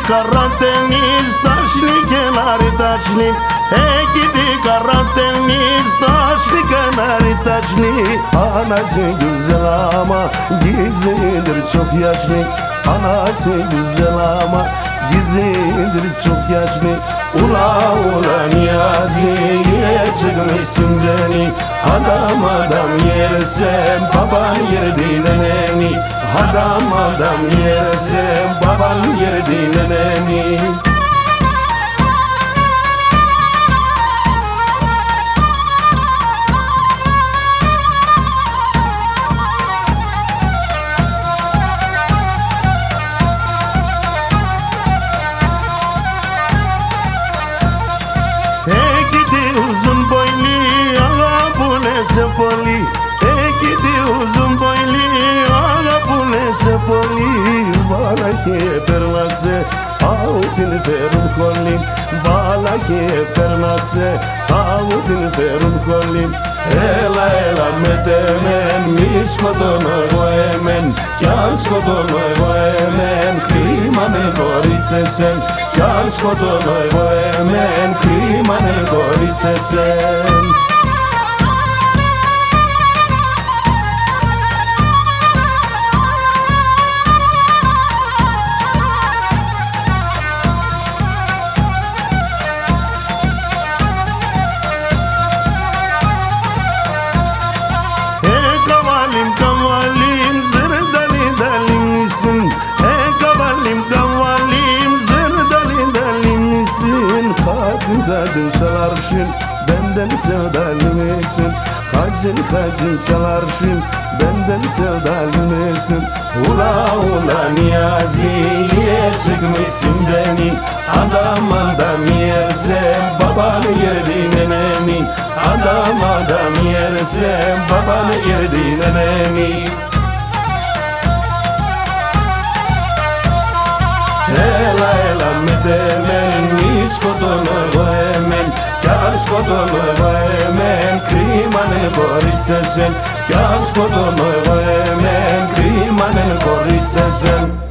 Karadeniz taşlı kenarı taşlı. Gidi Karadeniz taşlı kenarı taşlı. Anası güzel ama gizlidir çok yaşlı. Anası güzel ama gizlidir çok yaşlı. Ula ula Niyazi'ye çıkmışsın beni. Adam adam yersem baban yer dinleneni. Adam adam yersem baban yer dinleneni. Uzun boylu ağa bu ne sepoli. Gidi uzun boylu ağa bu ne sepoli. Valahi permase autin ferum kolim. Valahi permase autin ferum kolim. Ela ela medemen miskotono goemen. Kyanskotono goemen krimane gorisesen. Kyanskotono goemen krimane gorisesen. Kavalim zırdali dalimlisin. Kavalim zırdali dalimlisin. Hacın hacın çalarsın benden sevdalı mısın? Hacın hacın çalarsın benden sevdalı mısın? Ula ula Niyazi'ye çıkmışsın beni. Adam adam yersem babanı yer dinleneni. Adam adam yersem babanı yer dinleneni. Ela ela medemen miskotono goemen. Kyanskotono goemen krimane gorisesen. Kyanskotono goemen krimane gorisesen.